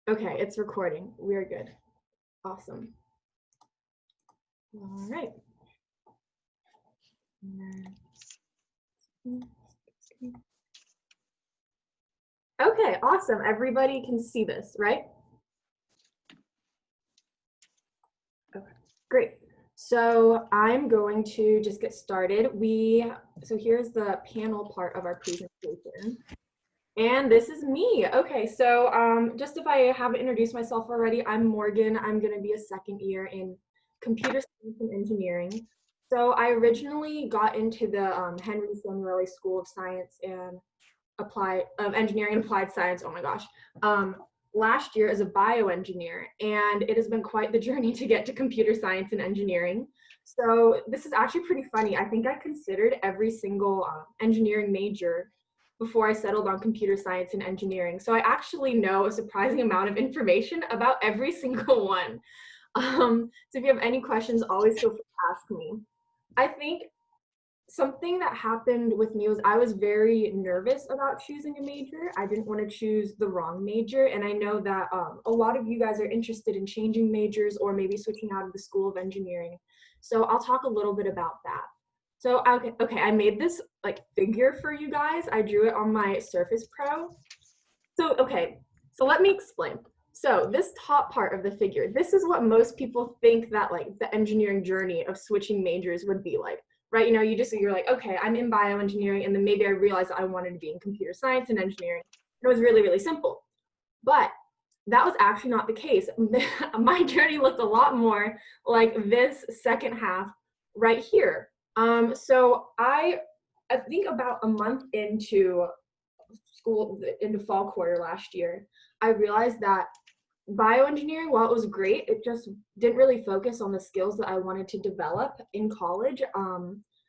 Okay, it's recording. We're good. Awesome. All right. Okay, awesome. Everybody can see this, right? Okay, great. So I'm going to just get started. So here's the panel part of our presentation. And this is me. Okay, so just if I haven't introduced myself already, I'm Morgan. I'm going to be a second year in computer science and engineering. So I originally got into the Henry Samueli School of Science and Engineering and Applied Science. Oh my gosh. Last year as a bioengineer, and it has been quite the journey to get to computer science and engineering. So this is actually pretty funny. I think I considered every single engineering major before I settled on computer science and engineering. So I actually know a surprising amount of information about every single one. So if you have any questions, always feel free to ask me. I think something that happened with me was I was very nervous about choosing a major. I didn't want to choose the wrong major. And I know that a lot of you guys are interested in changing majors or maybe switching out of the School of Engineering. So I'll talk a little bit about that. So, okay, I made this like figure for you guys. I drew it on my Surface Pro. So let me explain. So this top part of the figure, this is what most people think that like the engineering journey of switching majors would be like, right? You know, you're like, okay, I'm in bioengineering, and then maybe I realized I wanted to be in computer science and engineering. It was really, really simple. But that was actually not the case. My journey looked a lot more like this second half right here. So I think about a month into school, into fall quarter last year, I realized that bioengineering, while it was great, it just didn't really focus on the skills that I wanted to develop in college. I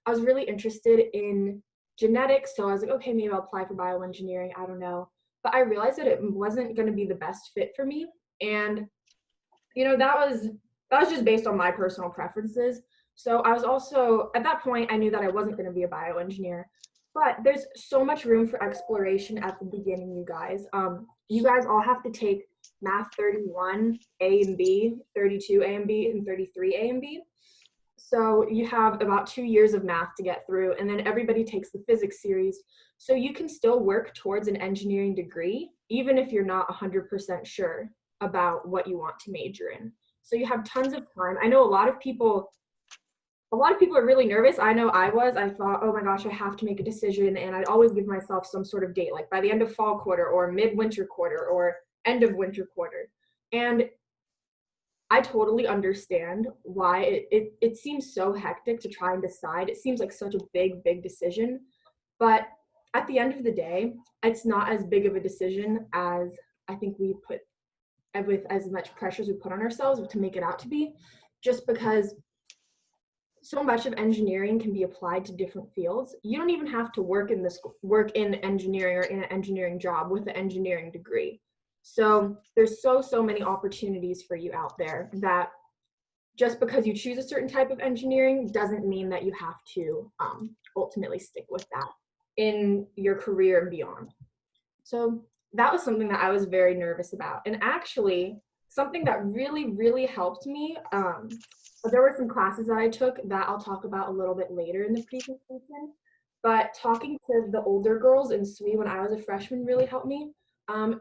was really interested in genetics, so I was like, okay, maybe I'll apply for bioengineering. I don't know. But I realized that it wasn't going to be the best fit for me. And, you know, that was just based on my personal preferences. So I was also, at that point, I knew that I wasn't going to be a bioengineer. But there's so much room for exploration at the beginning, you guys. You guys all have to take Math 31 A and B, 32 A and B, and 33 A and B. So you have about 2 years of math to get through, and then everybody takes the physics series. So you can still work towards an engineering degree, even if you're not 100% sure about what you want to major in. So you have tons of time. I know a lot of people are really nervous. I know I was. I thought, oh my gosh, I have to make a decision. And I'd always give myself some sort of date, like by the end of fall quarter or mid-winter quarter or end of winter quarter. And I totally understand why it seems so hectic to try and decide. It seems like such a big, big decision. But at the end of the day, it's not as big of a decision as I think we put, with as much pressure as we put on ourselves to make it out to be, just because so much of engineering can be applied to different fields. You don't even have to work in engineering or in an engineering job with an engineering degree. So there's so many opportunities for you out there that just because you choose a certain type of engineering doesn't mean that you have to ultimately stick with that in your career and beyond. So that was something that I was very nervous about. And actually, something that really, really helped me, there were some classes that I took that I'll talk about a little bit later in the presentation, but talking to the older girls in SWE when I was a freshman really helped me.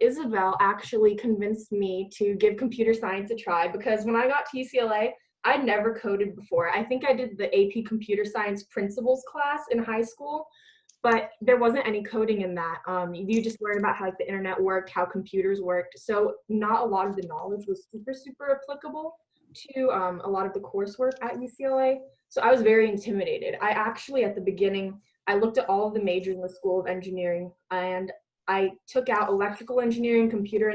Isabel actually convinced me to give computer science a try, because when I got to UCLA, I'd never coded before. I think I did the AP Computer Science Principles class in high school, but there wasn't any coding in that. You just learned about how like, the internet worked, how computers worked. So not a lot of the knowledge was super applicable to a lot of the coursework at UCLA. So I was very intimidated. I actually, at the beginning, I looked at all of the majors in the School of Engineering, and I took out electrical engineering, computer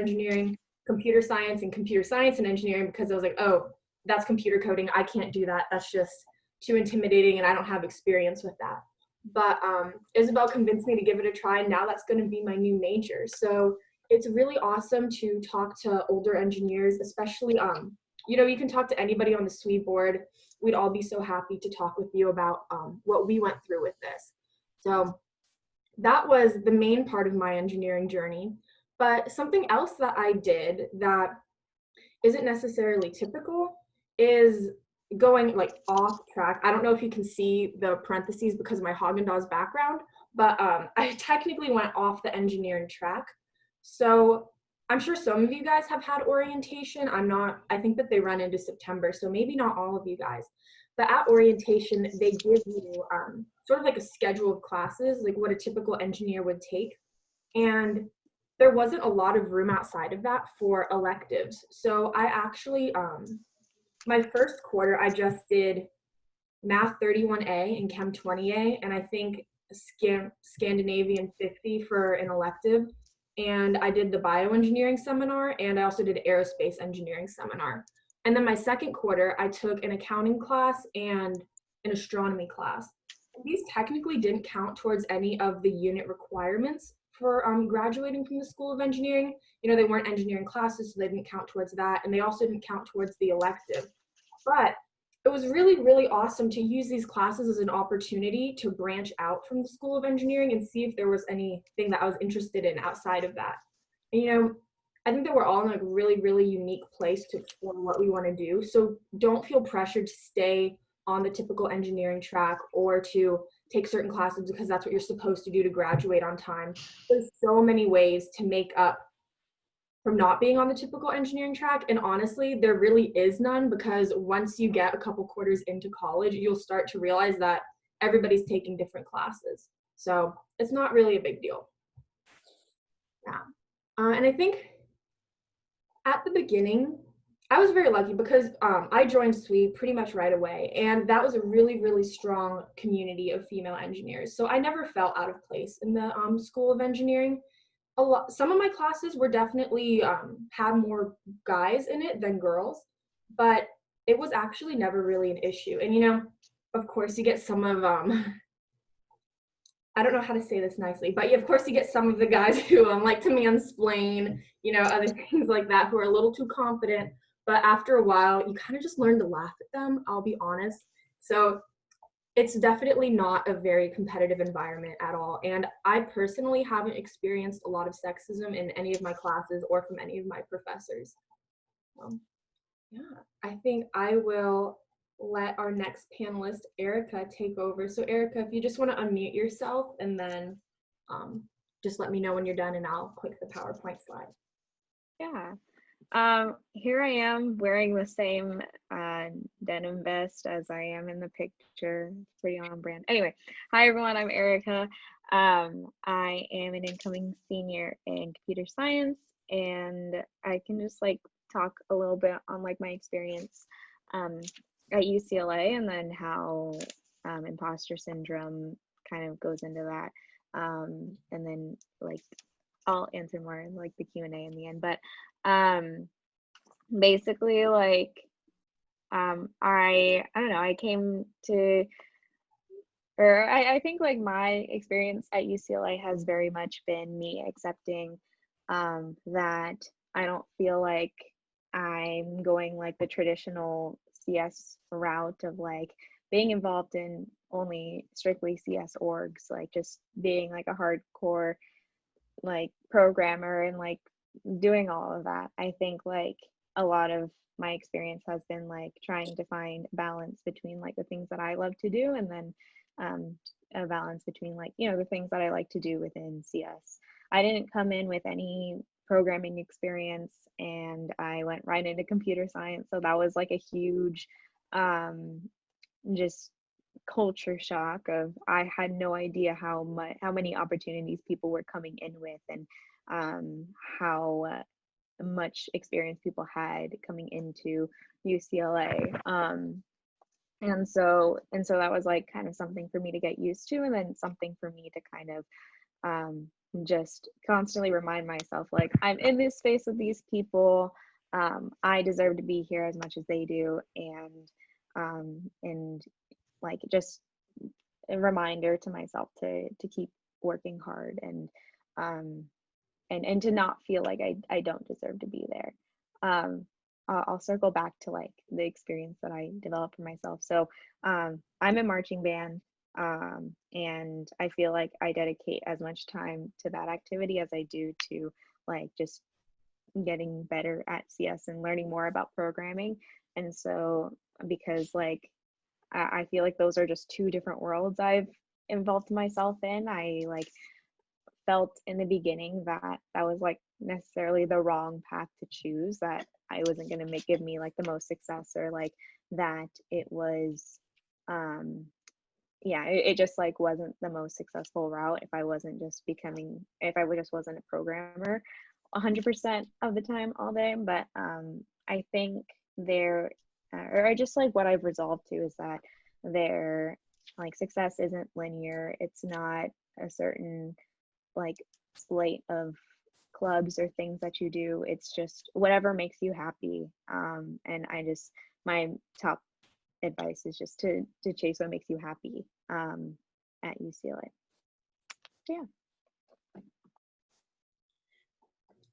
science, and computer science and engineering, because I was like, oh, that's computer coding. I can't do that. That's just too intimidating, and I don't have experience with that. But Isabel convinced me to give it a try, and now that's going to be my new major. So it's really awesome to talk to older engineers, especially, you know, you can talk to anybody on the SWE board. We'd all be so happy to talk with you about what we went through with this. So that was the main part of my engineering journey. But something else that I did that isn't necessarily typical is going like off track. I don't know if you can see the parentheses because of my Haagen-Dazs background, but I technically went off the engineering track. So I'm sure some of you guys have had orientation. I think that they run into September, so maybe not all of you guys. But at orientation, they give you sort of like a schedule of classes, like what a typical engineer would take. And there wasn't a lot of room outside of that for electives. So I actually, my first quarter, I just did Math 31A and Chem 20A, and I think Scandinavian 50 for an elective. And I did the bioengineering seminar, and I also did aerospace engineering seminar. And then my second quarter, I took an accounting class and an astronomy class. These technically didn't count towards any of the unit requirements for graduating from the School of Engineering. You know, they weren't engineering classes, so they didn't count towards that, and they also didn't count towards the elective. But it was really, really awesome to use these classes as an opportunity to branch out from the School of Engineering and see if there was anything that I was interested in outside of that. And, you know, I think that we're all in a really, really unique place to explore what we want to do. So don't feel pressured to stay on the typical engineering track or to take certain classes because that's what you're supposed to do to graduate on time. There's so many ways to make up from not being on the typical engineering track. And honestly, there really is none, because once you get a couple quarters into college, you'll start to realize that everybody's taking different classes. So it's not really a big deal. Yeah. And I think at the beginning, I was very lucky because I joined SWE pretty much right away. And that was a really, really strong community of female engineers. So I never felt out of place in the School of Engineering. Some of my classes were definitely had more guys in it than girls, but it was actually never really an issue. And you know, of course, you get some of I don't know how to say this nicely, but of course you get some of the guys who like to mansplain, you know, other things like that, who are a little too confident. But after a while, you kind of just learn to laugh at them. I'll be honest. So it's definitely not a very competitive environment at all. And I personally haven't experienced a lot of sexism in any of my classes or from any of my professors. Yeah, I think I will let our next panelist, Erica, take over. So Erica, if you just want to unmute yourself and then just let me know when you're done and I'll click the PowerPoint slide. Yeah. Here I am wearing the same denim vest as I am in the picture. It's pretty on brand. Anyway, hi everyone, I'm Erica. I am an incoming senior in computer science, and I can just like talk a little bit on like my experience at UCLA, and then how imposter syndrome kind of goes into that. And then like I'll answer more in like the Q&A in the end, but basically like I don't know, I came to, or I think like my experience at UCLA has very much been me accepting that I don't feel like I'm going like the traditional CS route of like being involved in only strictly CS orgs, like just being like a hardcore like programmer and like doing all of that. I think like a lot of my experience has been like trying to find balance between like the things that I love to do, and then a balance between like, you know, the things that I like to do within CS. I didn't come in with any programming experience, and I went right into computer science, so that was like a huge just culture shock of I had no idea how many opportunities people were coming in with, and how much experience people had coming into UCLA. And so that was like kind of something for me to get used to, and then something for me to kind of just constantly remind myself like I'm in this space with these people. I deserve to be here as much as they do, and like just a reminder to myself to keep working hard, and to not feel like I don't deserve to be there. I'll circle back to like the experience that I developed for myself. So I'm in marching band, and I feel like I dedicate as much time to that activity as I do to like just getting better at CS and learning more about programming. And so because like I feel like those are just two different worlds I've involved myself in. I like felt in the beginning that that was like necessarily the wrong path to choose, that I wasn't going to give me like the most success, or like that it was yeah, it just like wasn't the most successful route if I wasn't just becoming, if I just wasn't a programmer 100% of the time all day. But I think there or I just like what I've resolved to is that there, like, success isn't linear. It's not a certain like slate of clubs or things that you do. It's just whatever makes you happy. And I just, my top advice is just to chase what makes you happy at UCLA. Yeah.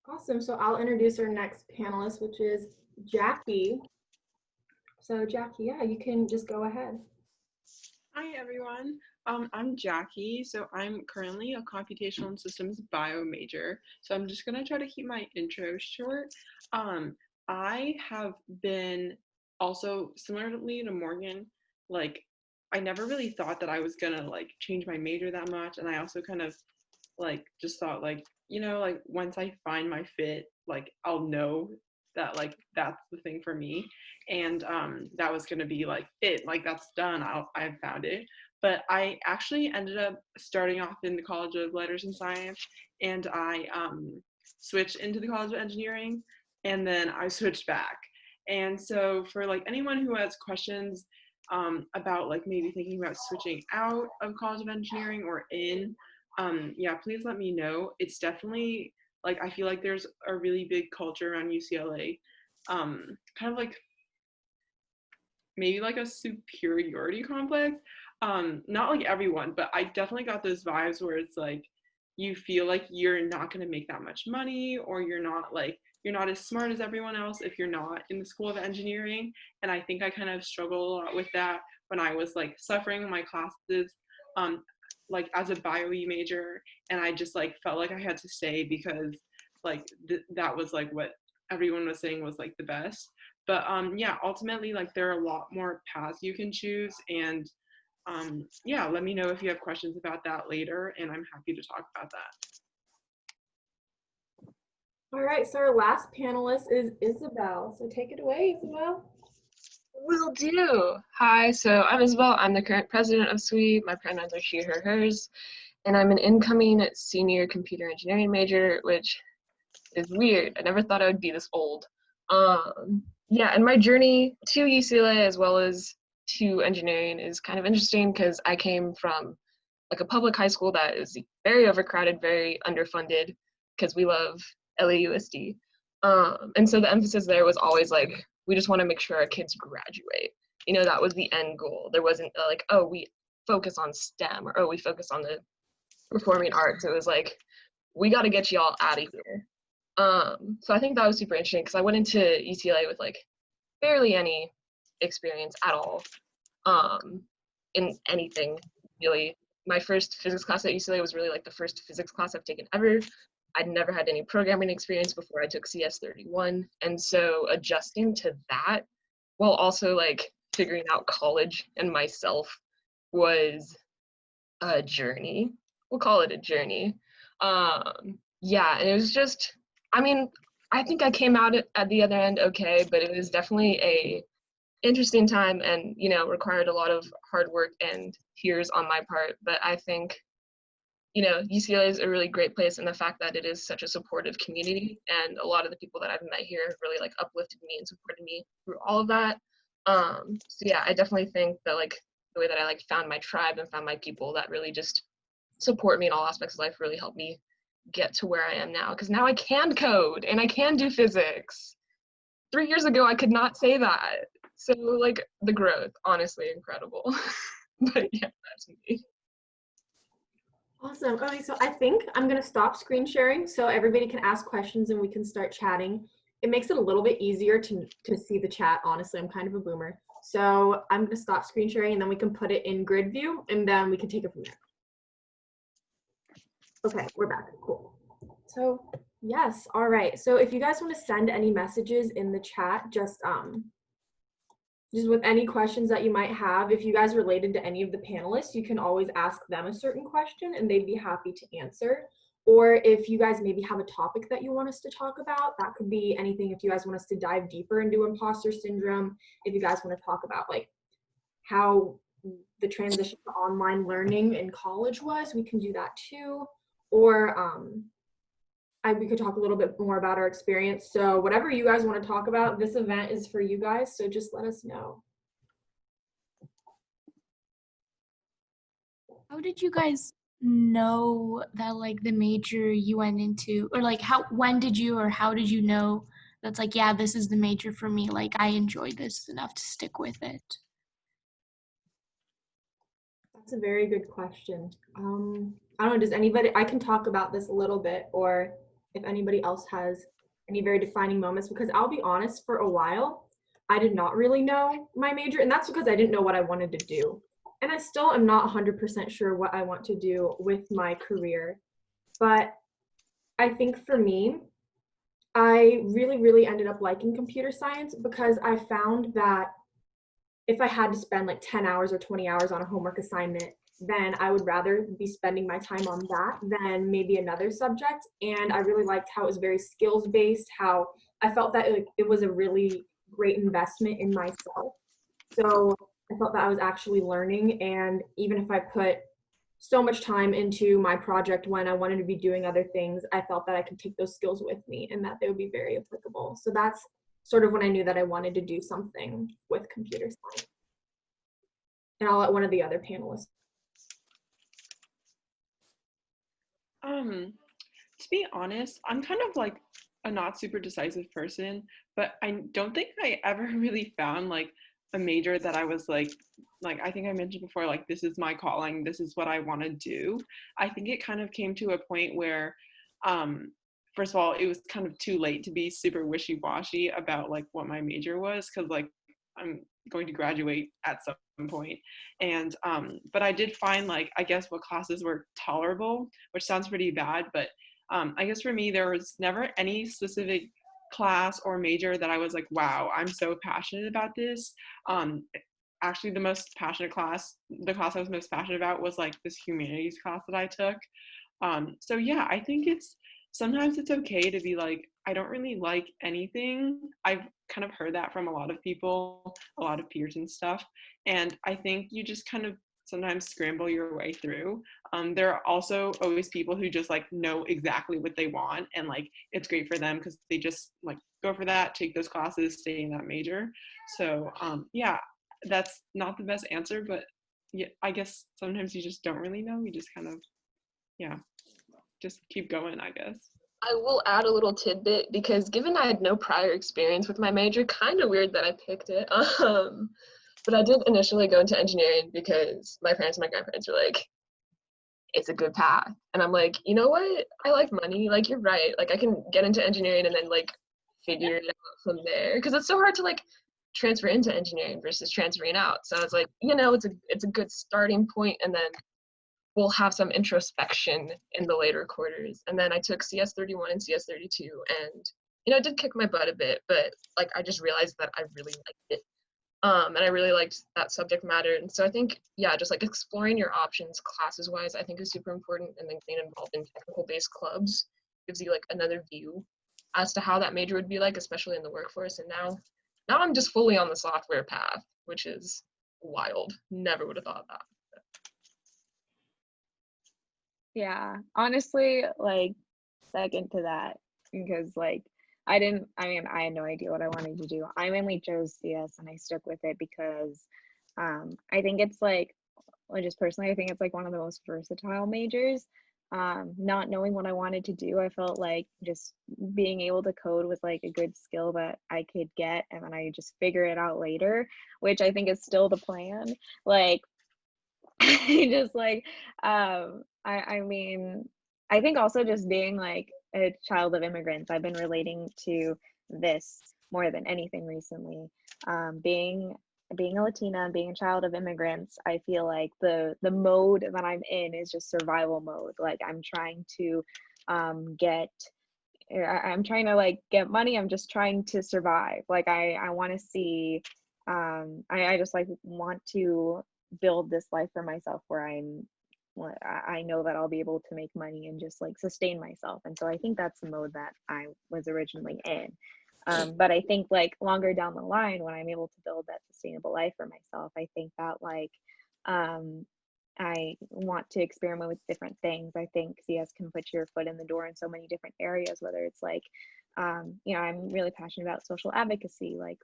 Awesome. So I'll introduce our next panelist, which is Jackie. So Jackie, yeah, you can just go ahead. Hi, everyone. I'm Jackie. So I'm currently a computational and systems bio major. So I'm just going to try to keep my intro short. I have been also, similarly to Morgan, like, I never really thought that I was going to like change my major that much. And I also kind of like just thought like, you know, like once I find my fit, like I'll know that like that's the thing for me. And that was gonna be like it, like that's done. I've found it. But I actually ended up starting off in the College of Letters and Science, and I switched into the College of Engineering, and then I switched back. And so for like anyone who has questions about like maybe thinking about switching out of College of Engineering or in, yeah, please let me know. It's definitely like I feel like there's a really big culture around UCLA, kind of like maybe like a superiority complex. Not like everyone, but I definitely got those vibes where it's like you feel like you're not going to make that much money, or you're not as smart as everyone else if you're not in the School of Engineering. And I think I kind of struggled a lot with that when I was like suffering in my classes, like as a bio major, and I just like felt like I had to stay because like that was like what everyone was saying was like the best. But yeah, ultimately like there are a lot more paths you can choose, and yeah, let me know if you have questions about that later, and I'm happy to talk about that. All right, so our last panelist is Isabel. So take it away, Isabel. Will do. Hi, so I'm Isabel. I'm the current president of SWE. My pronouns are she, her, hers. And I'm an incoming senior computer engineering major, which is weird. I never thought I would be this old. Yeah, and my journey to UCLA as well as to engineering is kind of interesting because I came from like a public high school that is very overcrowded, very underfunded, because we love LAUSD. And so the emphasis there was always like, we just want to make sure our kids graduate. You know, that was the end goal. There wasn't like, oh, we focus on STEM, or oh, we focus on the performing arts. It was like, we got to get y'all out of here. So I think that was super interesting because I went into UCLA with like barely any experience at all in anything really. My first physics class at UCLA was really like the first physics class I've taken ever. I'd never had any programming experience before I took CS 31. And so adjusting to that while also like figuring out college and myself was a journey. We'll call it a journey. Yeah, and it was just, I mean, I think I came out at the other end okay, but it was definitely a interesting time and, you know, required a lot of hard work and tears on my part. But I think, you know, UCLA is a really great place, and the fact that it is such a supportive community, and a lot of the people that I've met here have really like uplifted me and supported me through all of that. So yeah, I definitely think that like the way that I like found my tribe and found my people that really just support me in all aspects of life really helped me get to where I am now, because now I can code and I can do physics. 3 years ago, I could not say that. So like the growth, honestly, incredible. But yeah, that's me. Awesome. Okay, so I think I'm going to stop screen sharing so everybody can ask questions and we can start chatting. It makes it a little bit easier to see the chat. Honestly, I'm kind of a boomer. So I'm going to stop screen sharing and then we can put it in grid view and then we can take it from there. Okay, we're back. Cool. So Yes, all right. So if you guys want to send any messages in the chat, just with any questions that you might have, if you guys related to any of the panelists, you can always ask them a certain question and they'd be happy to answer. Or if you guys maybe have a topic that you want us to talk about, that could be anything. If you guys want us to dive deeper into imposter syndrome, if you guys want to talk about like how the transition to online learning in college was, we can do that too. Or we could talk a little bit more about our experience. So whatever you guys want to talk about, this event is for you guys. So just let us know. How did you guys know that like the major you went into, or like when did you, or how did you know that's like, yeah, this is the major for me, like I enjoyed this enough to stick with it? That's a very good question. I don't know, does anybody, I can talk about this a little bit, or if anybody else has any very defining moments, because I'll be honest, for a while, I did not really know my major, and that's because I didn't know what I wanted to do. And I still am not 100% sure what I want to do with my career. But I think for me, I really, really ended up liking computer science because I found that if I had to spend like 10 hours or 20 hours on a homework assignment, then I would rather be spending my time on that than maybe another subject. And I really liked how it was very skills based, how I felt that it was a really great investment in myself. So I felt that I was actually learning. And even if I put so much time into my project when I wanted to be doing other things, I felt that I could take those skills with me and that they would be very applicable. So that's sort of when I knew that I wanted to do something with computer science. And I'll let one of the other panelists. To be honest, I'm kind of like a not super decisive person, but I don't think I ever really found like a major that I was like I think I mentioned before, like this is my calling, this is what I want to do. I think it kind of came to a point where first of all, it was kind of too late to be super wishy-washy about like what my major was, because like I'm going to graduate at some point. And but I did find like, I guess, what classes were tolerable, which sounds pretty bad, but I guess for me there was never any specific class or major that I was like, wow, I'm so passionate about this. Actually, the class I was most passionate about was like this humanities class that I took. So yeah, I think sometimes it's okay to be like, I don't really like anything. I've kind of heard that from a lot of people, a lot of peers and stuff. And I think you just kind of sometimes scramble your way through. There are also always people who just like know exactly what they want, and like it's great for them because they just like go for that, take those classes, stay in that major. So yeah, that's not the best answer, but yeah, I guess sometimes you just don't really know. You just kind of, yeah, just keep going, I guess. I will add a little tidbit because given I had no prior experience with my major, kind of weird that I picked it. But I did initially go into engineering because my parents and my grandparents were like, it's a good path. And I'm like, you know what? I like money. Like, you're right. Like, I can get into engineering and then like figure it out from there. Because it's so hard to like transfer into engineering versus transferring out. So I was like, you know, it's a good starting point, and then we'll have some introspection in the later quarters. And then I took CS31 and CS32, and you know, it did kick my butt a bit, but like I just realized that I really liked it. And I really liked that subject matter. And so I think, yeah, just like exploring your options classes wise, I think is super important. And then getting involved in technical based clubs gives you like another view as to how that major would be like, especially in the workforce. And now I'm just fully on the software path, which is wild. Never would have thought that. Yeah, honestly, like second to that, because like I had no idea what I wanted to do. I mainly chose CS and I stuck with it because I think it's like, well, just personally, I think it's like one of the most versatile majors. Not knowing what I wanted to do, I felt like just being able to code was like a good skill that I could get, and then I just figure it out later, which I think is still the plan. Like, just like, I mean, I think also just being like a child of immigrants, I've been relating to this more than anything recently. Being a Latina, being a child of immigrants, I feel like the mode that I'm in is just survival mode. Like I'm trying to get I'm trying to like get money. I'm just trying to survive. Like I want to see, I just like want to build this life for myself where I know that I'll be able to make money and just like sustain myself. And so I think that's the mode that I was originally in. But I think like longer down the line, when I'm able to build that sustainable life for myself, I think that like I want to experiment with different things. I think CS can put your foot in the door in so many different areas, whether it's like, you know, I'm really passionate about social advocacy, like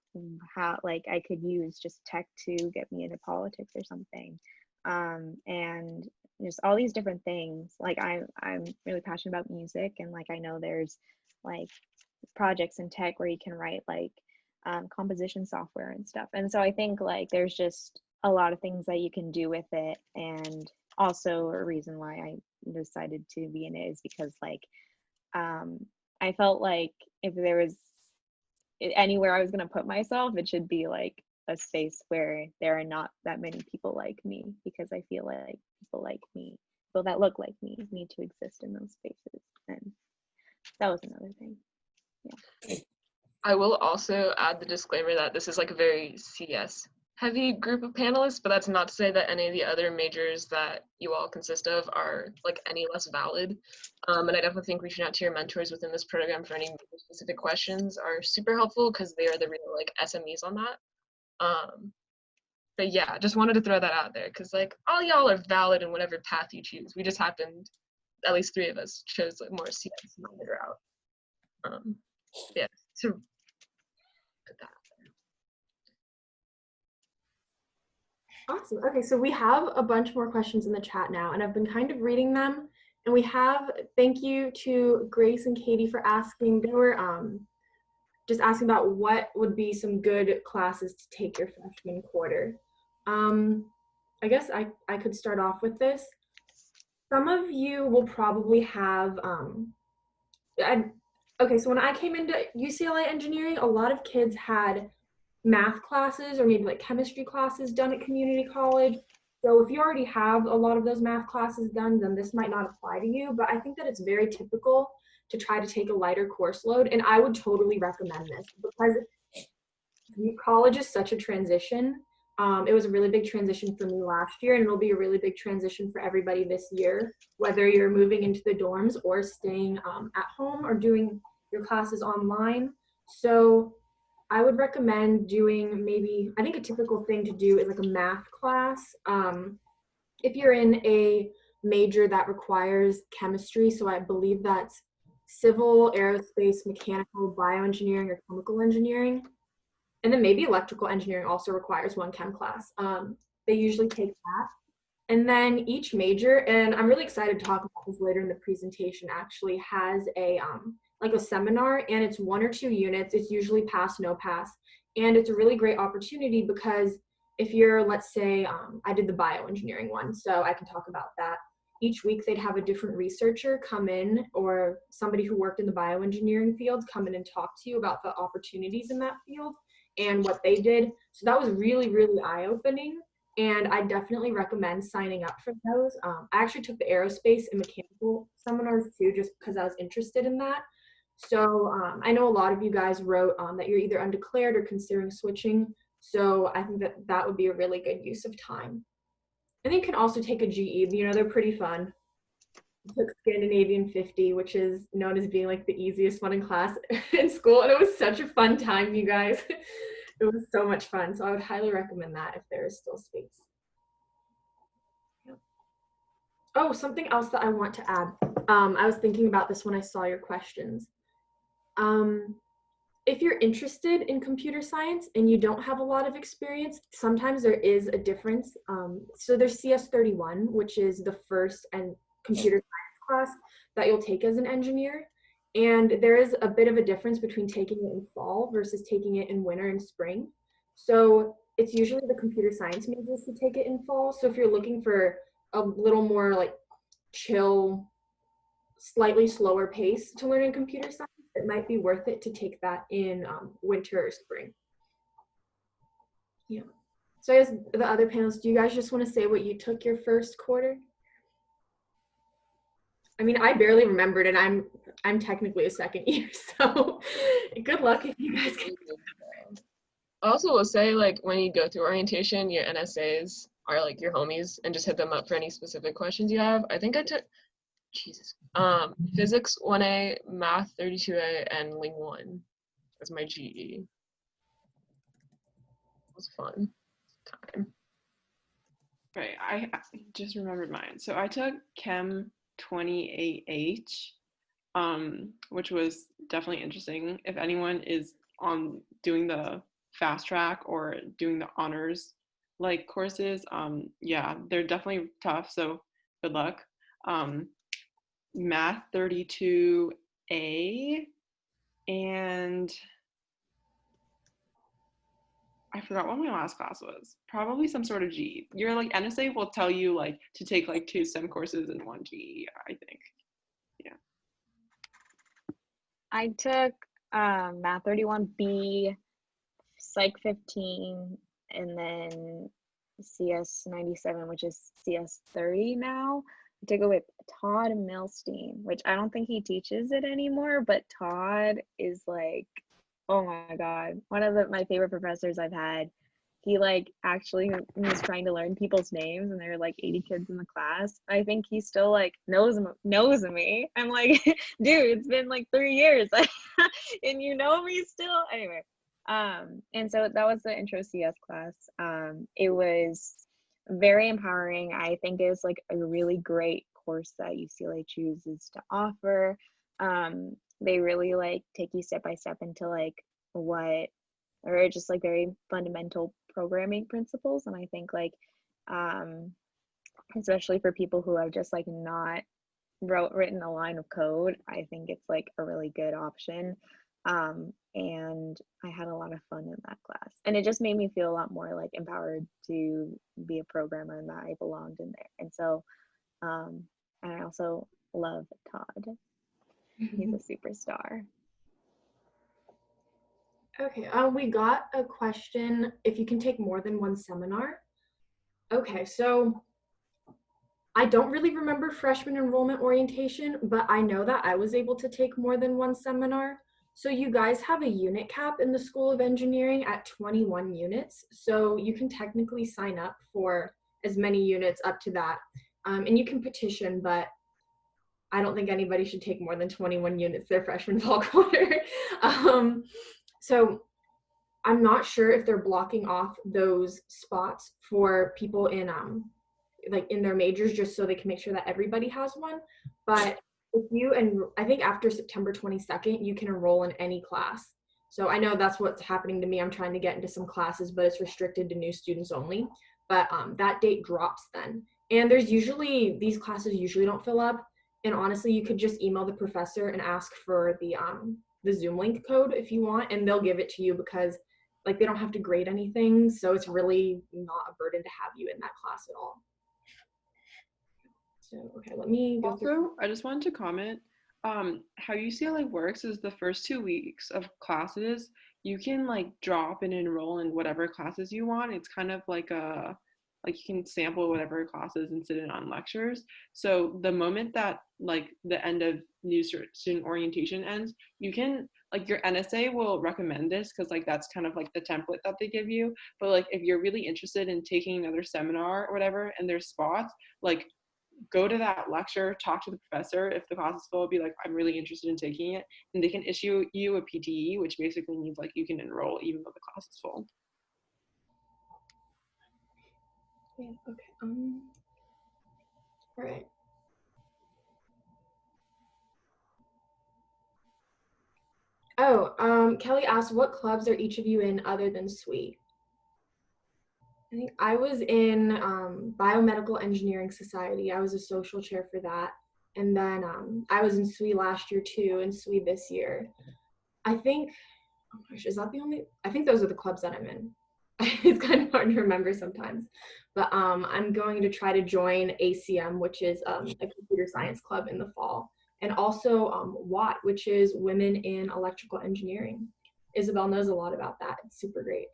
how like I could use just tech to get me into politics or something. And just all these different things. Like I'm really passionate about music, and like I know there's like projects in tech where you can write like composition software and stuff. And so I think like there's just a lot of things that you can do with it. And also a reason why I decided to be in it is because like I felt like if there was anywhere I was going to put myself, it should be like a space where there are not that many people like me, because I feel like people like me, people that look like me, need to exist in those spaces. And that was another thing. Yeah. I will also add the disclaimer that this is like a very CS heavy group of panelists, but that's not to say that any of the other majors that you all consist of are like any less valid. And I definitely think reaching out to your mentors within this program for any specific questions are super helpful, because they are the real like SMEs on that. But yeah, just wanted to throw that out there, because like all y'all are valid in whatever path you choose. We just happened, at least 3 of us chose like more CS minded route. Yeah, to put that. Awesome. Okay, so we have a bunch more questions in the chat now, and I've been kind of reading them. And we have, thank you to Grace and Katie for asking. They were just asking about what would be some good classes to take your freshman quarter. I guess I could start off with this. Some of you will probably have, okay, so when I came into UCLA Engineering, a lot of kids had math classes or maybe like chemistry classes done at community college. So if you already have a lot of those math classes done, then this might not apply to you, but I think that it's very typical to try to take a lighter course load, and I would totally recommend this because college is such a transition. It was a really big transition for me last year, and it'll be a really big transition for everybody this year, whether you're moving into the dorms or staying at home or doing your classes online. So I would recommend doing maybe, I think a typical thing to do is like a math class. If you're in a major that requires chemistry, so I believe that's civil, aerospace, mechanical, bioengineering, or chemical engineering. And then maybe electrical engineering also requires one chem class. They usually take that. And then each major, and I'm really excited to talk about this later in the presentation, actually has a like a seminar, and it's 1 or 2 units. It's usually pass, no pass. And it's a really great opportunity because if you're, let's say, I did the bioengineering one, so I can talk about that. Each week they'd have a different researcher come in, or somebody who worked in the bioengineering field come in and talk to you about the opportunities in that field and what they did. So that was really, really eye-opening. And I definitely recommend signing up for those. I actually took the aerospace and mechanical seminars too, just because I was interested in that. So I know a lot of you guys wrote that you're either undeclared or considering switching. So I think that that would be a really good use of time. And you can also take a GE. You know, they're pretty fun. I took Scandinavian 50, which is known as being like the easiest one in class in school. And it was such a fun time, you guys. It was so much fun. So I would highly recommend that if there is still space. Yeah. Oh, something else that I want to add. I was thinking about this when I saw your questions. If you're interested in computer science and you don't have a lot of experience, sometimes there is a difference. So there's CS31, which is the first and computer science class that you'll take as an engineer. And there is a bit of a difference between taking it in fall versus taking it in winter and spring. So it's usually the computer science majors who take it in fall. So if you're looking for a little more like chill, slightly slower pace to learn in computer science, it might be worth it to take that in winter or spring. Yeah. So I guess the other panelists, do you guys just want to say what you took your first quarter? I mean, I barely remembered, and I'm technically a second year, so good luck if you guys can. I also will say, like, when you go through orientation, your NSAs are like your homies, and just hit them up for any specific questions you have. I think I took physics 1A, math 32A, and ling 1 as my GE. It was fun time. Right, I just remembered mine. So I took Chem 28H, which was definitely interesting. If anyone is on doing the fast track or doing the honors like courses, yeah, they're definitely tough. So good luck. Math 32A, and I forgot what my last class was. Probably some sort of G. Your like NSA will tell you like to take like 2 STEM courses and 1 GE, I think. Yeah. I took Math 31B, Psych 15, and then CS 97, which is CS 30 now. I took it with Todd Milstein, which I don't think he teaches it anymore, but Todd is like, oh my God, one of my favorite professors I've had. He like actually was trying to learn people's names, and there were like 80 kids in the class. I think he still like knows me. I'm like, dude, it's been like 3 years and you know me still. Anyway, and so that was the intro CS class. It was very empowering. I think it was like a really great course that UCLA chooses to offer. They really like take you step by step into like what, or just like very fundamental programming principles. And I think like, especially for people who have just like not written a line of code, I think it's like a really good option. And I had a lot of fun in that class, and it just made me feel a lot more like empowered to be a programmer and that I belonged in there. And so, and I also love Todd. He's a superstar. Okay, we got a question if you can take more than one seminar. Okay, so I don't really remember freshman enrollment orientation, but I know that I was able to take more than one seminar. So you guys have a unit cap in the School of Engineering at 21 units. So you can technically sign up for as many units up to that. And you can petition, but I don't think anybody should take more than 21 units their freshman fall quarter. So I'm not sure if they're blocking off those spots for people in like in their majors, just so they can make sure that everybody has one. But if you, and I think after September 22nd, you can enroll in any class. So I know that's what's happening to me. I'm trying to get into some classes, but it's restricted to new students only. But that date drops then. And there's usually, these classes usually don't fill up. And honestly, you could just email the professor and ask for the Zoom link code if you want, and they'll give it to you, because like they don't have to grade anything. So it's really not a burden to have you in that class at all. So, okay, let me go through. Also, I just wanted to comment, how UCLA works is the first 2 weeks of classes, you can like drop and enroll in whatever classes you want. It's kind of like like you can sample whatever classes and sit in on lectures. So the moment that like the end of new student orientation ends, you can like your NSA will recommend this because like that's kind of like the template that they give you. But like if you're really interested in taking another seminar or whatever and there's spots, like go to that lecture, talk to the professor. If the class is full, be like, I'm really interested in taking it. And they can issue you a PTE, which basically means like you can enroll even though the class is full. Yeah, okay. All right. Oh, Kelly asked, what clubs are each of you in other than SWE? I think I was in Biomedical Engineering Society. I was a social chair for that. And then I was in SWE last year too, and SWE this year. I think, oh gosh, is that the only? I think those are the clubs that I'm in. It's kind of hard to remember sometimes. But I'm going to try to join ACM, which is a computer science club in the fall. And also WAT, which is Women in Electrical Engineering. Isabel knows a lot about that. It's super great.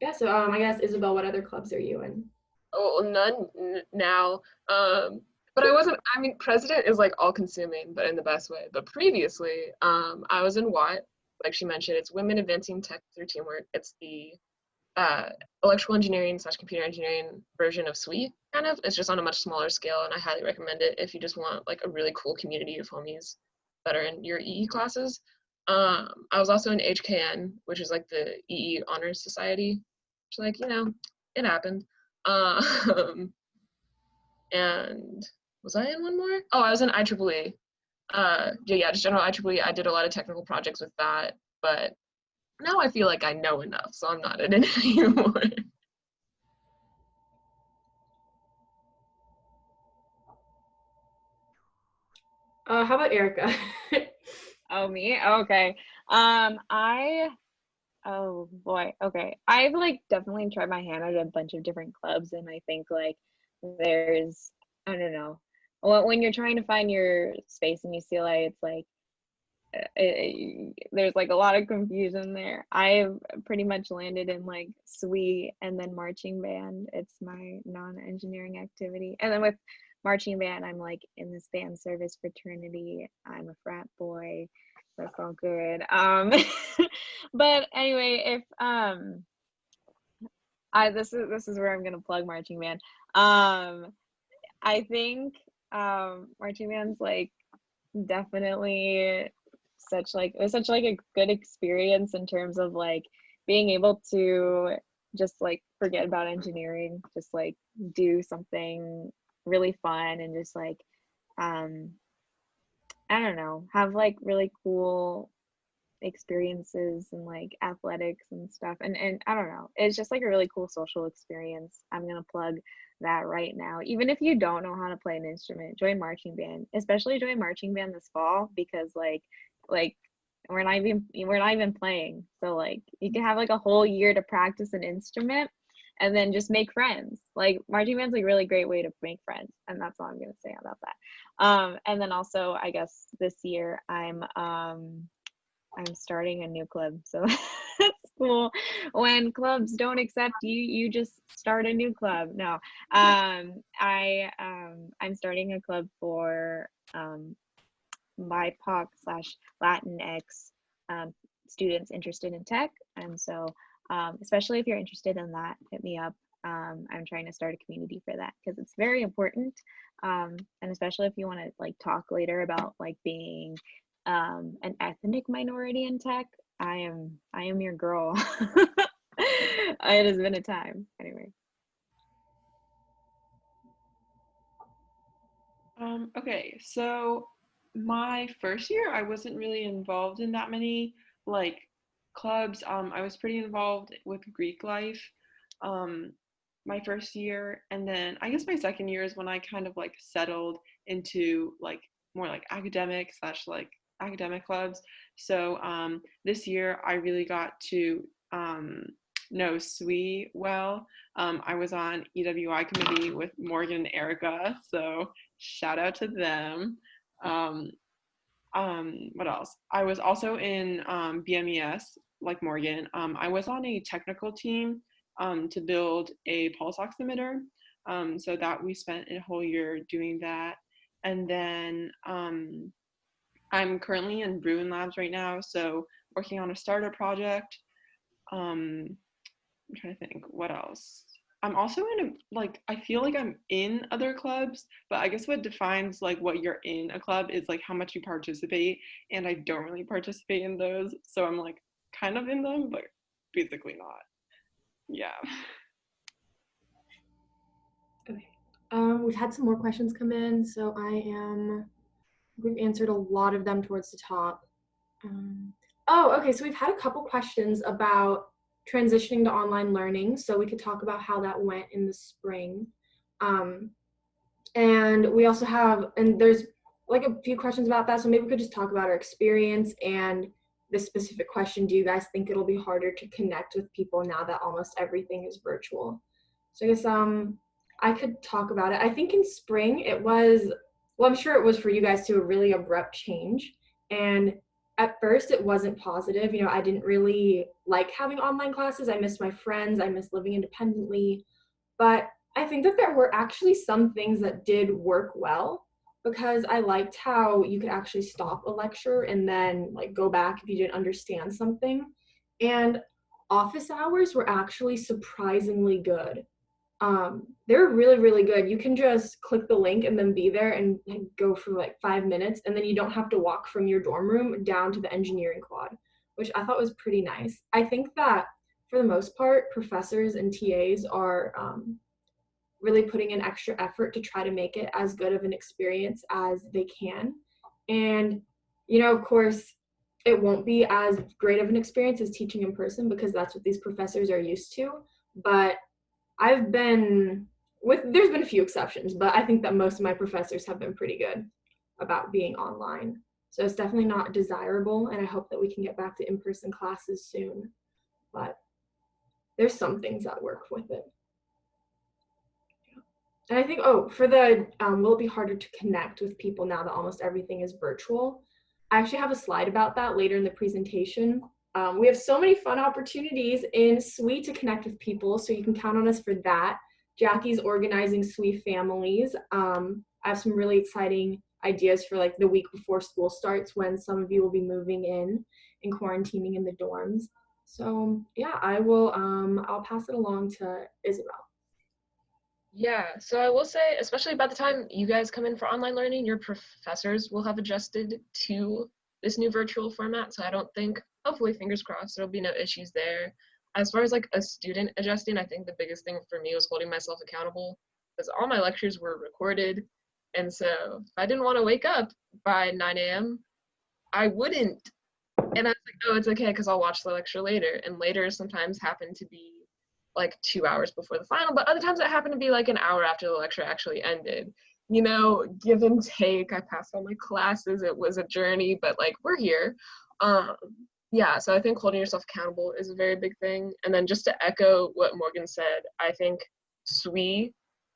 Yeah, so I guess, Isabel, what other clubs are you in? Oh, now. But I wasn't, I mean, president is like all consuming, but in the best way. But previously, I was in WAT, like she mentioned, it's Women Advancing Tech Through Teamwork. It's the electrical engineering / computer engineering version of SWE, kind of. It's just on a much smaller scale, and I highly recommend it if you just want like a really cool community of homies that are in your EE classes. I was also in HKN, which is like the EE Honors Society, which, like, it happened. Um, and was I in one more? Oh, I was in IEEE. Yeah, just general IEEE. I did a lot of technical projects with that, but now I feel like I know enough, so I'm not in it anymore. How about Erica? Oh, me? Okay. Oh boy. Okay. I've like definitely tried my hand at a bunch of different clubs, and I think like there's, I don't know. When you're trying to find your space in UCLA, it's like there's like a lot of confusion there. I've pretty much landed in like SWE and then marching band. It's my non-engineering activity. And then with marching band, I'm like in this band service fraternity. I'm a frat boy. That's all good. But anyway, if this is where I'm gonna plug marching band. I think marching band's like definitely it was such like a good experience in terms of like being able to just like forget about engineering, just like do something really fun and just like um I don't know, have like really cool experiences and like athletics and stuff, and I don't know, it's just like a really cool social experience. I'm gonna plug that right now. Even if you don't know how to play an instrument, join marching band, especially join marching band this fall, because like we're not even playing, so like you can have like a whole year to practice an instrument and then just make friends. Like marching band's like a really great way to make friends, and that's all I'm gonna say about that. And then also I guess this year I'm starting a new club, so that's cool. When clubs don't accept you, you just start a new club. No, I'm starting a club for BIPOC / Latinx students interested in tech, and so especially if you're interested in that, hit me up. I'm trying to start a community for that because it's very important, and especially if you want to like talk later about like being an ethnic minority in tech. I am your girl. It has been a time. Anyway. Okay, so my first year, I wasn't really involved in that many like clubs. I was pretty involved with Greek life, um, my first year, and then I guess my second year is when I kind of like settled into like more like academic / like academic clubs. So this year, I really got to know SWE well. I was on EWI committee with Morgan and Erica, so shout out to them. Um, what else? I was also in BMES, like Morgan. I was on a technical team to build a pulse oximeter. So that we spent a whole year doing that. And then I'm currently in Bruin Labs right now, so working on a startup project. Um, I'm trying to think what else. I'm also in like I feel like I'm in other clubs, but I guess what defines like what you're in a club is like how much you participate, and I don't really participate in those, so I'm like kind of in them, but basically not. Yeah. Okay. We've had some more questions come in, so we've answered a lot of them towards the top. Okay, so we've had a couple questions about transitioning to online learning, so we could talk about how that went in the spring. And we also have, and there's like a few questions about that, so maybe we could just talk about our experience and this specific question. Do you guys think it'll be harder to connect with people now that almost everything is virtual? So I guess I could talk about it. I think in spring it was, well, I'm sure it was for you guys too, a really abrupt change. And at first it wasn't positive. You know, I didn't really like having online classes. I missed my friends. I missed living independently. But I think that there were actually some things that did work well, because I liked how you could actually stop a lecture and then like go back if you didn't understand something. And office hours were actually surprisingly good. They're really, really good. You can just click the link and then be there and go for like 5 minutes, and then you don't have to walk from your dorm room down to the engineering quad, which I thought was pretty nice. I think that for the most part, professors and TAs are really putting in extra effort to try to make it as good of an experience as they can. And, of course, it won't be as great of an experience as teaching in person, because that's what these professors are used to. But there's been a few exceptions, but I think that most of my professors have been pretty good about being online. So it's definitely not desirable, and I hope that we can get back to in-person classes soon. But there's some things that work with it. And I think, for the will it be harder to connect with people now that almost everything is virtual? I actually have a slide about that later in the presentation. We have so many fun opportunities in SWE to connect with people, so you can count on us for that. Jackie's organizing SWE families. I have some really exciting ideas for like the week before school starts, when some of you will be moving in and quarantining in the dorms. So yeah, I'll pass it along to Isabel. Yeah, so I will say, especially by the time you guys come in for online learning, your professors will have adjusted to this new virtual format. So I don't think, hopefully, fingers crossed, there'll be no issues there. As far as like a student adjusting, I think the biggest thing for me was holding myself accountable, because all my lectures were recorded. And so if I didn't want to wake up by 9 a.m., I wouldn't. And I was like, oh, it's okay, because I'll watch the lecture later. And later sometimes happened to be like 2 hours before the final, but other times it happened to be like an hour after the lecture actually ended. Give and take. I passed all my classes. It was a journey, but like we're here. Yeah, so I think holding yourself accountable is a very big thing. And then just to echo what Morgan said, I think SWE,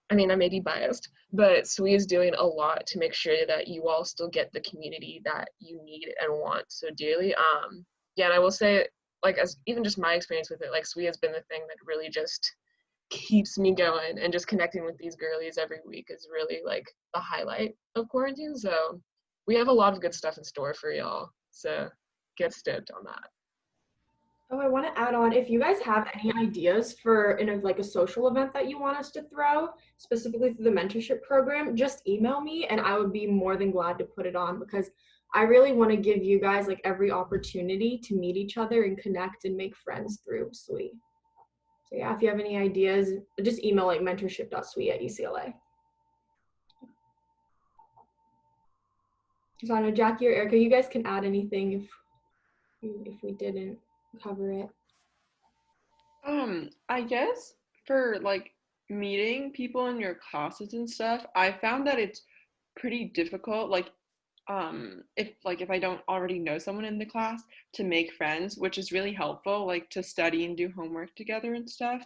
I may be biased, but SWE is doing a lot to make sure that you all still get the community that you need and want so dearly. Yeah, and I will say, like, as even just my experience with it, like SWE has been the thing that really just keeps me going, and just connecting with these girlies every week is really like the highlight of quarantine. So we have a lot of good stuff in store for y'all. So get stoked on that. Oh, I want to add on, if you guys have any ideas for like a social event that you want us to throw, specifically through the mentorship program, just email me and I would be more than glad to put it on, because I really want to give you guys like every opportunity to meet each other and connect and make friends through SWE. So yeah, if you have any ideas, just email like mentorship.swe@UCLA. So I know Jackie or Erica, you guys can add anything if we didn't cover it. I guess for like meeting people in your classes and stuff, I found that it's pretty difficult, like if I don't already know someone in the class, to make friends, which is really helpful, like to study and do homework together and stuff.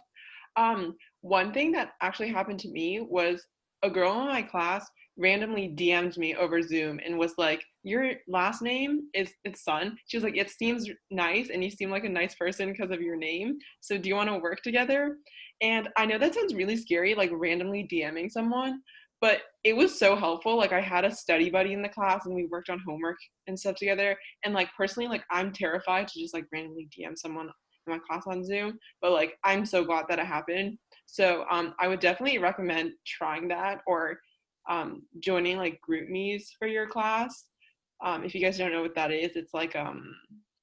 One thing that actually happened to me was a girl in my class randomly DM'd me over Zoom and was like, "Your last name is it's Sun." She was like, "It seems nice and you seem like a nice person because of your name. So do you want to work together?" And I know that sounds really scary, like randomly DMing someone, but it was so helpful. Like I had a study buddy in the class and we worked on homework and stuff together. And like personally, like I'm terrified to just like randomly DM someone in my class on Zoom, but like I'm so glad that it happened. So I would definitely recommend trying that, or joining like group me's for your class. If you guys don't know what that is, it's like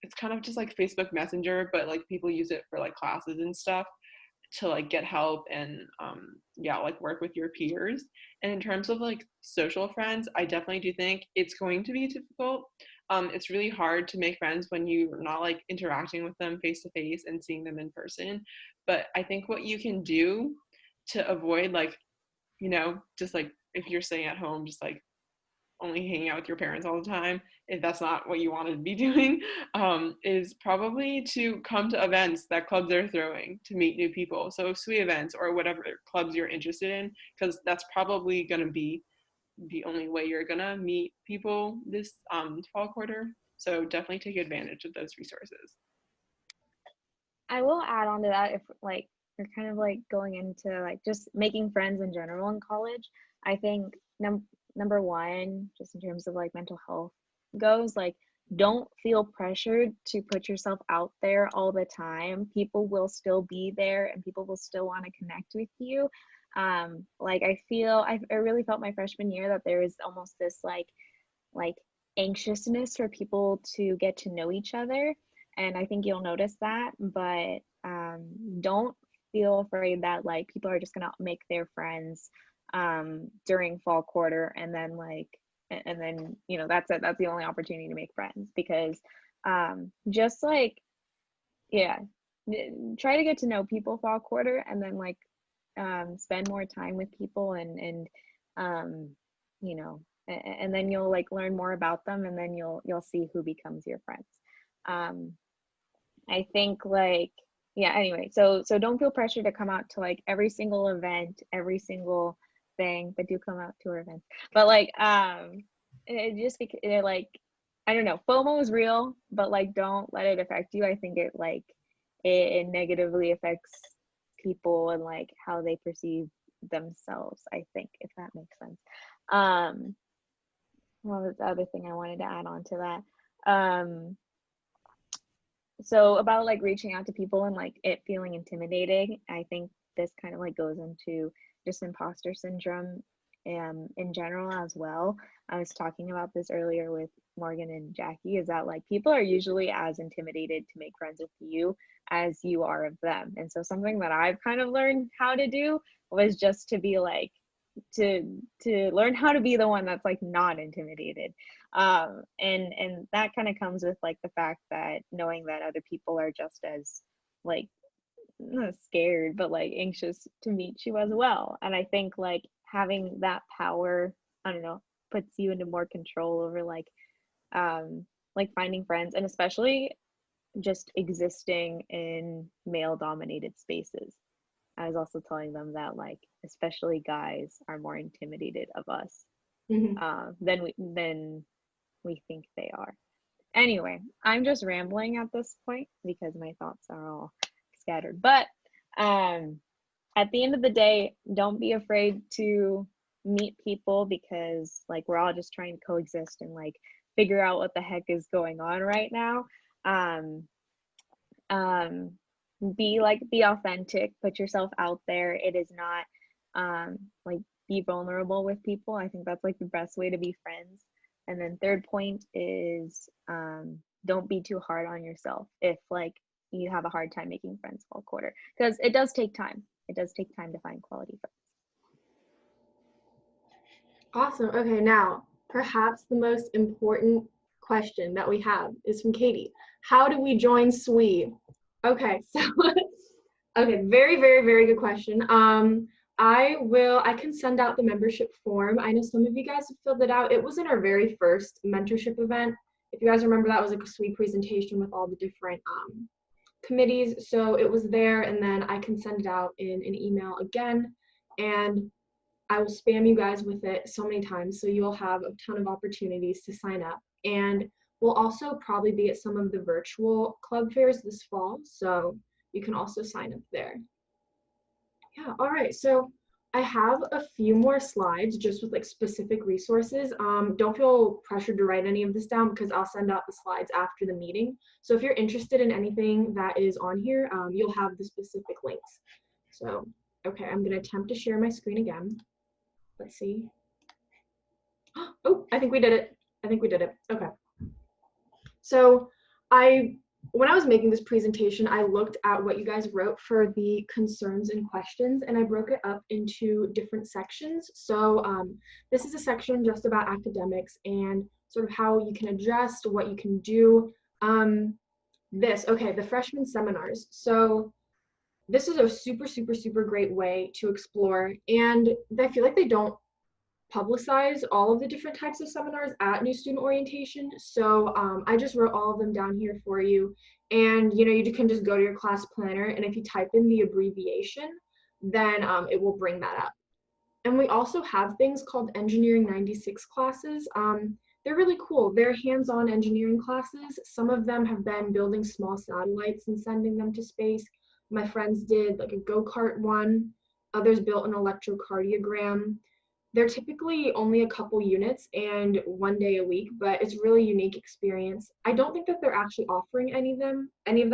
it's kind of just like Facebook Messenger, but like people use it for like classes and stuff to like get help and yeah, like work with your peers. And in terms of like social friends, I definitely do think it's going to be difficult. It's really hard to make friends when you're not like interacting with them face to face and seeing them in person. But I think what you can do to avoid like, just like if you're staying at home, just like only hanging out with your parents all the time, if that's not what you want to be doing, is probably to come to events that clubs are throwing to meet new people. So SWE events or whatever clubs you're interested in, because that's probably going to be the only way you're going to meet people this fall quarter. So definitely take advantage of those resources. I will add on to that, if like or kind of like going into like just making friends in general in college, I think number one, just in terms of like mental health goes, like don't feel pressured to put yourself out there all the time. People will still be there and people will still want to connect with you. Like I really felt my freshman year that there was almost this like anxiousness for people to get to know each other, and I think you'll notice that. But don't feel afraid that like people are just gonna make their friends during fall quarter, and then you know that's it, that's the only opportunity to make friends, because just like yeah, try to get to know people fall quarter, and then like spend more time with people, and you know, and then you'll like learn more about them, and then you'll see who becomes your friends. I think like yeah, anyway, so don't feel pressure to come out to like every single event, every single thing, but do come out to our events. But like it just it, like I don't know, FOMO is real, but like don't let it affect you. I think it negatively affects people and like how they perceive themselves, I think, if that makes sense. What was the other thing I wanted to add on to that? So about like reaching out to people and like it feeling intimidating, I think this kind of like goes into just imposter syndrome in general as well. I was talking about this earlier with Morgan and Jackie, is that like people are usually as intimidated to make friends with you as you are of them. And so something that I've kind of learned how to do was just to be like to learn how to be the one that's like not intimidated, and that kind of comes with like the fact that knowing that other people are just as like not scared but like anxious to meet you as well. And I think like having that power, I don't know, puts you into more control over like finding friends, and especially just existing in male dominated spaces. I was also telling them that like especially guys are more intimidated of us than we think they are. Anyway, I'm just rambling at this point because my thoughts are all scattered. But at the end of the day, don't be afraid to meet people, because like we're all just trying to coexist and like figure out what the heck is going on right now. Be authentic, put yourself out there. It is not like be vulnerable with people. I think that's like the best way to be friends. And then third point is don't be too hard on yourself if like you have a hard time making friends fall quarter, because it does take time. It does take time to find quality friends. Awesome. Okay, now perhaps the most important question that we have is from Katie. How do we join SWE? Okay, so okay, very, very, very good question. I can send out the membership form. I know some of you guys have filled it out. It was in our very first mentorship event. If you guys remember, that was like a SWE presentation with all the different committees. So it was there, and then I can send it out in an email again, and I will spam you guys with it so many times, so you'll have a ton of opportunities to sign up. And we'll also probably be at some of the virtual club fairs this fall, so you can also sign up there. Yeah, all right, so I have a few more slides just with like specific resources. Don't feel pressured to write any of this down because I'll send out the slides after the meeting. So if you're interested in anything that is on here, you'll have the specific links. So, okay, I'm gonna attempt to share my screen again. Let's see. Oh, I think we did it. I think we did it. Okay. So when I was making this presentation, I looked at what you guys wrote for the concerns and questions, and I broke it up into different sections. So this is a section just about academics and sort of how you can adjust, what you can do. The freshman seminars. So this is a super, super, super great way to explore, and I feel like they don't publicize all of the different types of seminars at New Student Orientation. So I just wrote all of them down here for you, and you can just go to your class planner, and if you type in the abbreviation, then it will bring that up. And we also have things called Engineering 96 classes. They're really cool. They're hands-on engineering classes. Some of them have been building small satellites and sending them to space. My friends did like a go-kart one. Others built an electrocardiogram. They're typically only a couple units and 1 day a week, but it's really unique experience. I don't think that they're actually offering any of them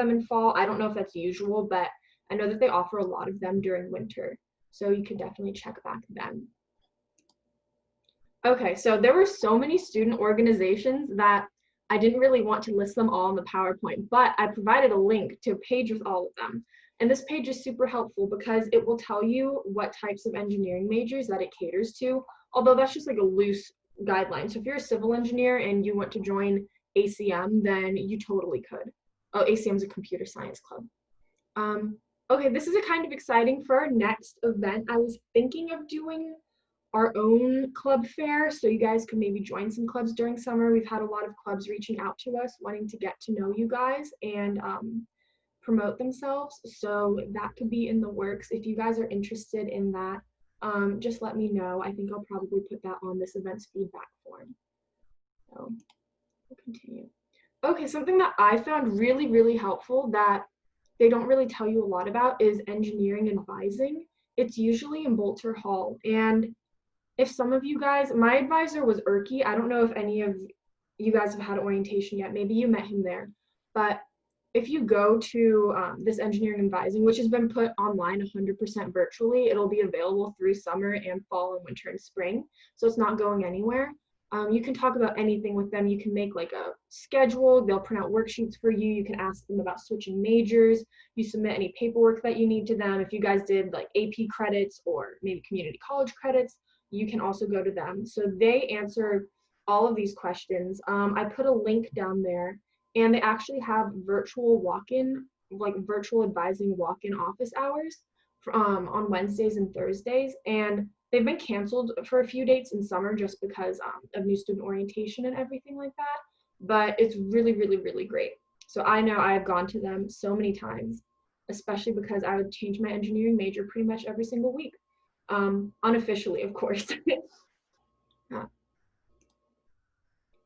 in fall. I don't know if that's usual, but I know that they offer a lot of them during winter. So you could definitely check back then. Okay, so there were so many student organizations that I didn't really want to list them all in the PowerPoint, but I provided a link to a page with all of them. And this page is super helpful because it will tell you what types of engineering majors that it caters to, although that's just like a loose guideline. So if you're a civil engineer and you want to join ACM, then you totally could. Oh, ACM is a computer science club. Okay, this is a kind of exciting for our next event. I was thinking of doing our own club fair, so you guys could maybe join some clubs during summer. We've had a lot of clubs reaching out to us wanting to get to know you guys and promote themselves, so that could be in the works. If you guys are interested in that, just let me know. I think I'll probably put that on this event's feedback form. So we'll continue. Okay, something that I found really, really helpful that they don't really tell you a lot about is engineering advising. It's usually in Bolter Hall, and if some of you guys, my advisor was Erky. I don't know if any of you guys have had orientation yet. Maybe you met him there. But if you go to this engineering advising, which has been put online 100% virtually, it'll be available through summer and fall and winter and spring. So it's not going anywhere. You can talk about anything with them. You can make like a schedule. They'll print out worksheets for you. You can ask them about switching majors. You submit any paperwork that you need to them. If you guys did like AP credits or maybe community college credits, you can also go to them. So they answer all of these questions. I put a link down there, and they actually have virtual walk-in, like virtual advising walk-in office hours on Wednesdays and Thursdays. And they've been canceled for a few dates in summer just because of new student orientation and everything like that. But it's really, really, really great. So I know I have gone to them so many times, especially because I would change my engineering major pretty much every single week. Unofficially, of course.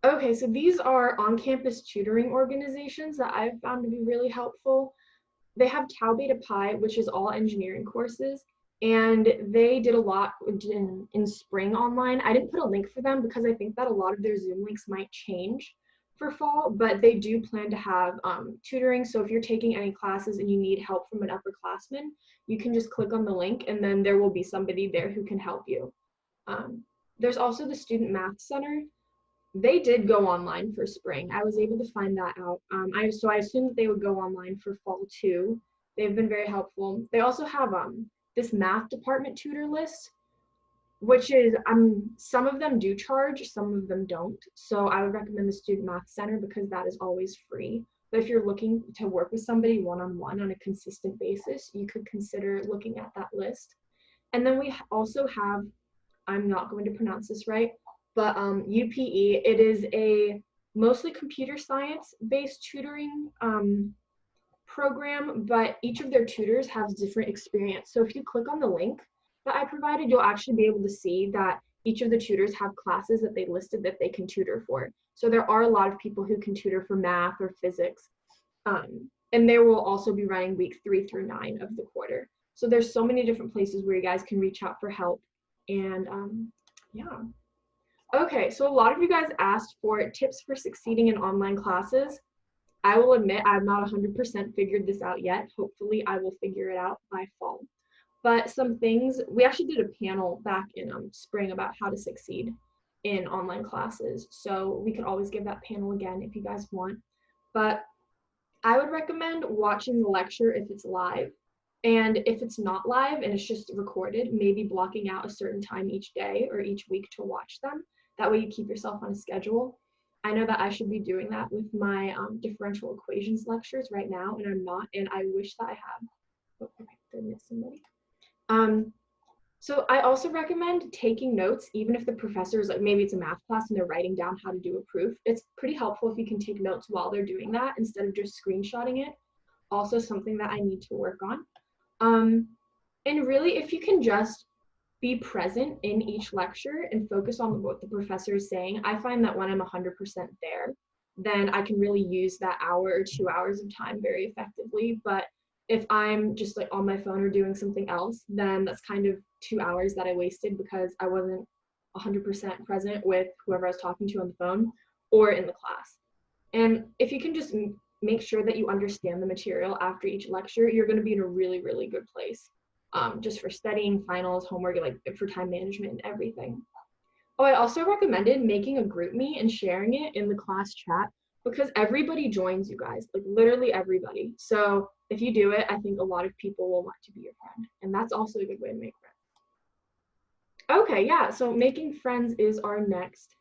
Okay, so these are on-campus tutoring organizations that I've found to be really helpful. They have Tau Beta Pi, which is all engineering courses, and they did a lot in spring online. I didn't put a link for them because I think that a lot of their Zoom links might change for fall, but they do plan to have tutoring. So if you're taking any classes and you need help from an upperclassman, you can just click on the link and then there will be somebody there who can help you. There's also the Student Math Center. They did go online for spring. I was able to find that out. So I assumed that they would go online for fall too. They've been very helpful. They also have this math department tutor list, which is, some of them do charge, some of them don't. So I would recommend the Student Math Center because that is always free. But if you're looking to work with somebody one-on-one on a consistent basis, you could consider looking at that list. And then we also have, I'm not going to pronounce this right, but UPE, it is a mostly computer science-based tutoring program, but each of their tutors has different experience. So if you click on the link that I provided, you'll actually be able to see that each of the tutors have classes that they listed that they can tutor for. So there are a lot of people who can tutor for math or physics. And they will also be running weeks 3 through 9 of the quarter. So there's so many different places where you guys can reach out for help. And yeah. Okay, so a lot of you guys asked for tips for succeeding in online classes. I will admit I've not 100% figured this out yet. Hopefully I will figure it out by fall. But some things, we actually did a panel back in spring about how to succeed in online classes. So we could always give that panel again if you guys want. But I would recommend watching the lecture if it's live. And if it's not live and it's just recorded, maybe blocking out a certain time each day or each week to watch them. That way you keep yourself on a schedule. I know that I should be doing that with my differential equations lectures right now, and I'm not, and I wish that I had. Oh, okay, did I miss somebody? So I also recommend taking notes, even if the professor is like, maybe it's a math class and they're writing down how to do a proof. It's pretty helpful if you can take notes while they're doing that instead of just screenshotting it. Also something that I need to work on. And really, if you can just be present in each lecture and focus on what the professor is saying, I find that when I'm 100% there, then I can really use that hour or 2 hours of time very effectively. But if I'm just like on my phone or doing something else, then that's kind of 2 hours that I wasted because I wasn't 100% present with whoever I was talking to on the phone or in the class. And if you can just make sure that you understand the material after each lecture, you're going to be in a really, really good place, just for studying, finals, homework, like for time management and everything. Oh, I also recommended making a group meet and sharing it in the class chat because everybody joins you guys, like literally everybody. So if you do it, I think a lot of people will want to be your friend. And that's also a good way to make friends. Okay, yeah, so making friends is our next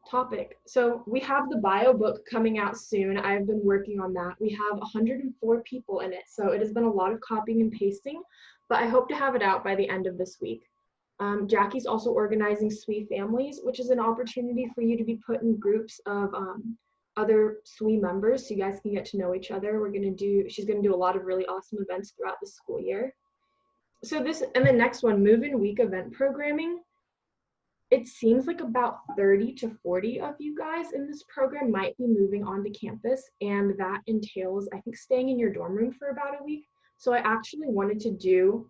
topic. So we have the bio book coming out soon. I've been working on that. We have 104 people in it, so it has been a lot of copying and pasting, but I hope to have it out by the end of this week. Jackie's also organizing SWE families, which is an opportunity for you to be put in groups of other SWE members so you guys can get to know each other. She's gonna do a lot of really awesome events throughout the school year. So this, and the next one, Move-In Week event programming. It seems like about 30 to 40 of you guys in this program might be moving onto campus, and that entails, I think, staying in your dorm room for about a week. So I actually wanted to do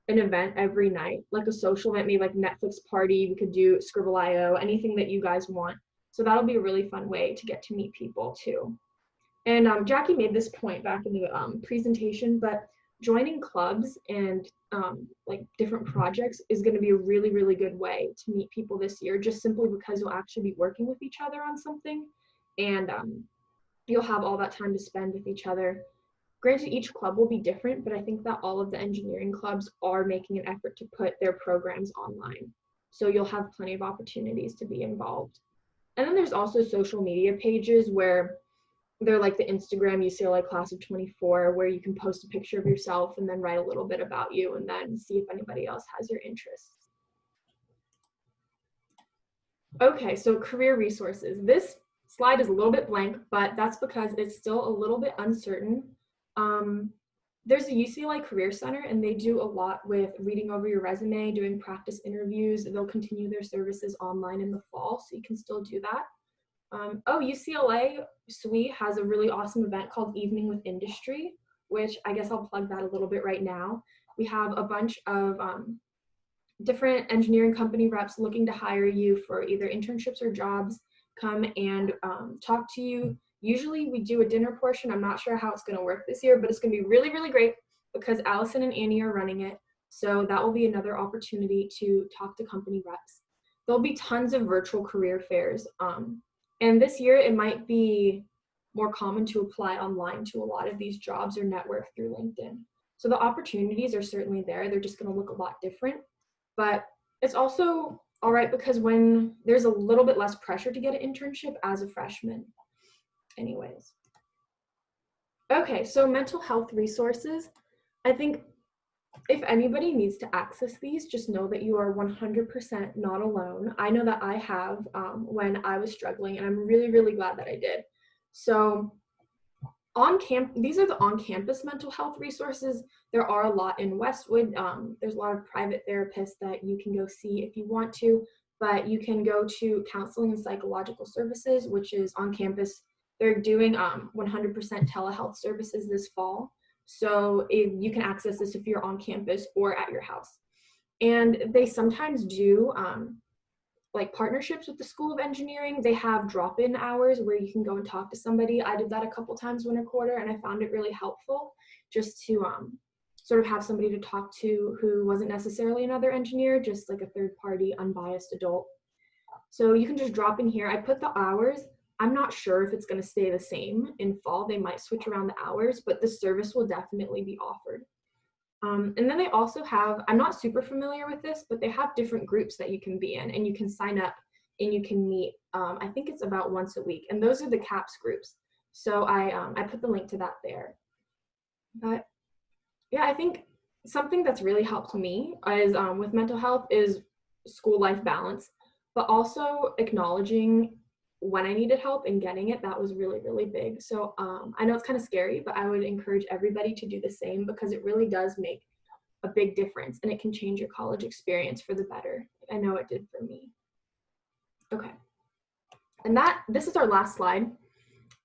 an event every night, like a social event, maybe like Netflix party. We could do Scribble.io, anything that you guys want. So that'll be a really fun way to get to meet people too. And Jackie made this point back in the presentation, but joining clubs and like different projects is going to be a really, really good way to meet people this year, just simply because you'll actually be working with each other on something, and you'll have all that time to spend with each other. Granted, each club will be different, but I think that all of the engineering clubs are making an effort to put their programs online. So you'll have plenty of opportunities to be involved. And then there's also social media pages where they're like the Instagram UCLA class of 24, where you can post a picture of yourself and then write a little bit about you and then see if anybody else has your interests. Okay, so career resources. This slide is a little bit blank, but that's because it's still a little bit uncertain. There's a UCLA Career Center, and they do a lot with reading over your resume, doing practice interviews. They'll continue their services online in the fall, so you can still do that. UCLA SWE has a really awesome event called Evening with Industry, which I guess I'll plug that a little bit right now. We have a bunch of different engineering company reps looking to hire you for either internships or jobs. Come and talk to you. Usually we do a dinner portion. I'm not sure how it's going to work this year, but it's going to be really, really great because Allison and Annie are running it. So that will be another opportunity to talk to company reps. There'll be tons of virtual career fairs. And this year it might be more common to apply online to a lot of these jobs or network through LinkedIn. So the opportunities are certainly there. They're just going to look a lot different. But it's also all right because when there's a little bit less pressure to get an internship as a freshman. Anyways. Okay, so mental health resources. I think if anybody needs to access these, just know that you are 100% not alone. I know that I have when I was struggling, and I'm really, really glad that I did. So these are the on-campus mental health resources. There are a lot in Westwood. There's a lot of private therapists that you can go see if you want to, but you can go to Counseling and Psychological Services, which is on campus. They're doing 100% telehealth services this fall. So you can access this if you're on campus or at your house. And they sometimes do like partnerships with the School of Engineering. They have drop-in hours where you can go and talk to somebody. I did that a couple times winter quarter, and I found it really helpful just to sort of have somebody to talk to who wasn't necessarily another engineer, just like a third-party, unbiased adult. So you can just drop in here. I put the hours. I'm not sure if it's going to stay the same in fall. They might switch around the hours, but the service will definitely be offered. And then they also have, I'm not super familiar with this, but they have different groups that you can be in, and you can sign up and you can meet, I think it's about once a week, and those are the CAPS groups. So I put the link to that there. But yeah, I think something that's really helped me is with mental health is school life balance, but also acknowledging when I needed help and getting it. That was really, really big. So I know it's kind of scary, but I would encourage everybody to do the same because it really does make a big difference, and it can change your college experience for the better. I know it did for me. Okay. And this is our last slide,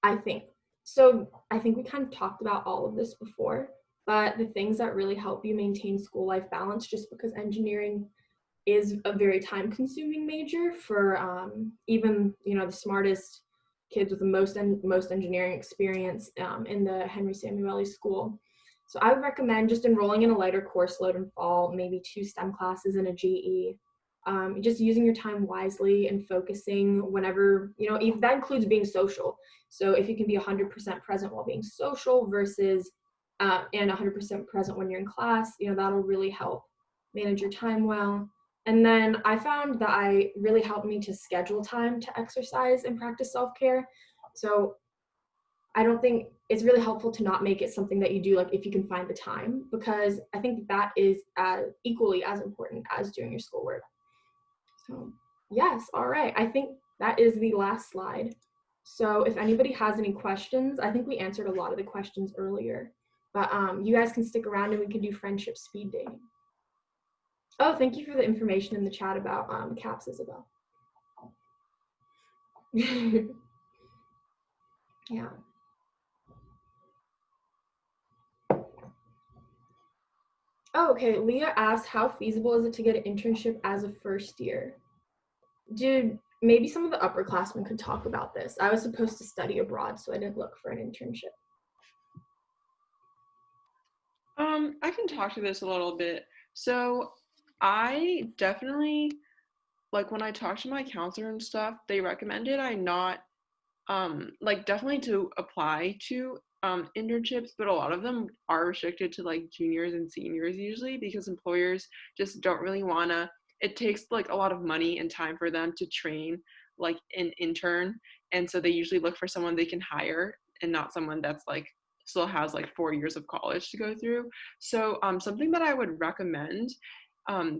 I think. So I think we kind of talked about all of this before, but the things that really help you maintain school life balance, just because engineering is a very time consuming major for even, the smartest kids with the most engineering experience in the Henry Samueli School. So I would recommend just enrolling in a lighter course load in fall, maybe 2 STEM classes and a GE. Just using your time wisely and focusing whenever, if that includes being social. So if you can be 100% present while being social versus and 100% present when you're in class, that'll really help manage your time well. And then I found that I really helped me to schedule time to exercise and practice self-care. So I don't think it's really helpful to not make it something that you do like if you can find the time, because I think that is equally as important as doing your schoolwork. So yes, all right. I think that is the last slide. So if anybody has any questions, I think we answered a lot of the questions earlier, but you guys can stick around and we can do friendship speed dating. Oh, thank you for the information in the chat about CAPS, Isabel. Yeah. Oh, okay. Leah asked, how feasible is it to get an internship as a first year? Dude, maybe some of the upperclassmen could talk about this. I was supposed to study abroad, so I didn't look for an internship. I can talk to this a little bit. So I definitely, like, when I talked to my counselor and stuff, they recommended I not like, definitely to apply to internships, but a lot of them are restricted to like juniors and seniors usually, because employers just don't really want to, it takes like a lot of money and time for them to train like an intern, and so they usually look for someone they can hire and not someone that's like still has like 4 years of college to go through. So something that I would recommend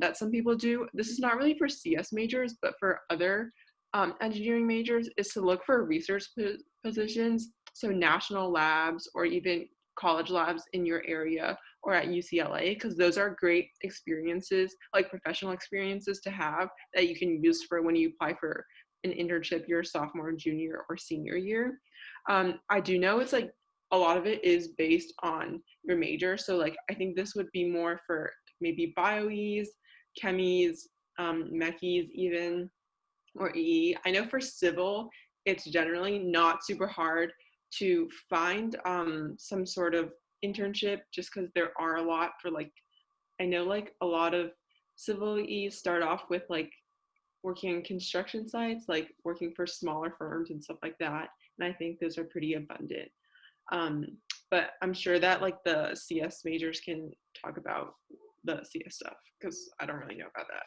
that some people do, this is not really for CS majors but for other engineering majors, is to look for research positions, so national labs or even college labs in your area or at UCLA, because those are great experiences, like professional experiences to have that you can use for when you apply for an internship your sophomore, junior, or senior year. I do know it's like a lot of it is based on your major, so like I think this would be more for maybe bioes, chemies, mechies even, or EE. I know for civil, it's generally not super hard to find some sort of internship, just because there are a lot for like, I know like a lot of civil EEs start off with like working on construction sites, like working for smaller firms and stuff like that. And I think those are pretty abundant. Um, but I'm sure that like the CS majors can talk about the CS stuff, because I don't really know about that.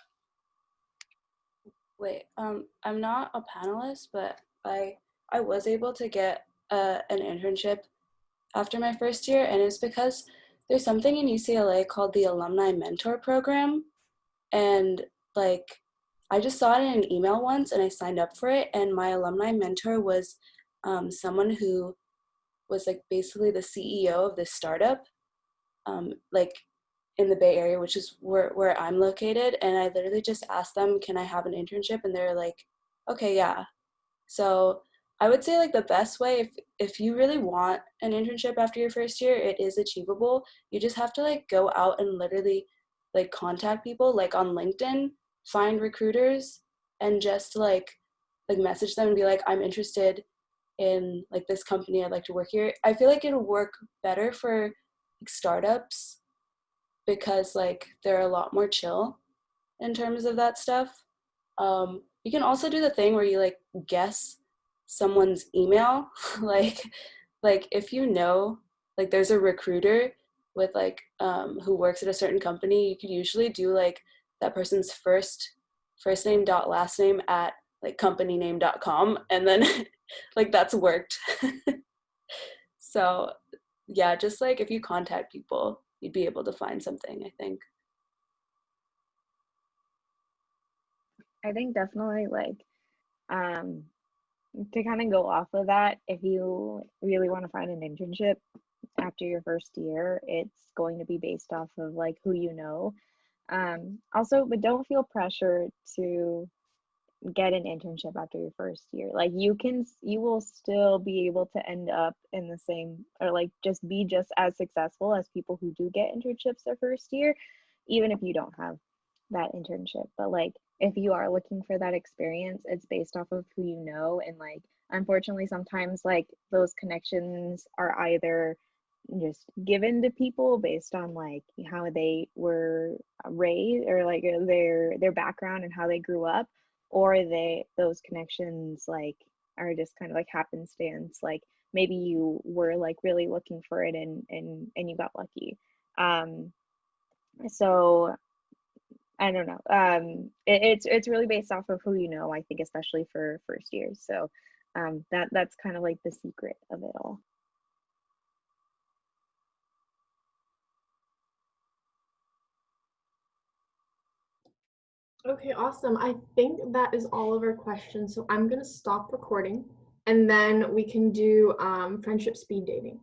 Wait, I'm not a panelist, but I was able to get an internship after my first year, and it's because there's something in UCLA called the Alumni Mentor Program, and like I just saw it in an email once, and I signed up for it, and my alumni mentor was someone who was like basically the CEO of this startup, like in the Bay Area, which is where I'm located. And I literally just asked them, can I have an internship? And they're like, okay, yeah. So I would say like the best way, if you really want an internship after your first year, it is achievable. You just have to like go out and literally like contact people like on LinkedIn, find recruiters, and just like message them and be like, I'm interested in like this company, I'd like to work here. I feel like it'll work better for like startups, because like they're a lot more chill in terms of that stuff. You can also do the thing where you like guess someone's email, like if you know like there's a recruiter with like who works at a certain company, you could usually do like that person's first name dot last name at like companyname.com, and then like that's worked. So yeah, just like if you contact people, you'd be able to find something, I think. I think definitely like to kind of go off of that, if you really want to find an internship after your first year, it's going to be based off of like who you know. Also, but don't feel pressure to get an internship after your first year. Like you will still be able to end up in the same, or like just be just as successful as people who do get internships their first year, even if you don't have that internship. But like if you are looking for that experience, it's based off of who you know. And like unfortunately sometimes like those connections are either just given to people based on like how they were raised, or like their background and how they grew up, or those connections like are just kind of like happenstance. Like maybe you were like really looking for it and you got lucky. So I don't know. It's really based off of who you know, I think, especially for first years. So that's kind of like the secret of it all. Okay, awesome. I think that is all of our questions. So I'm going to stop recording and then we can do friendship speed dating.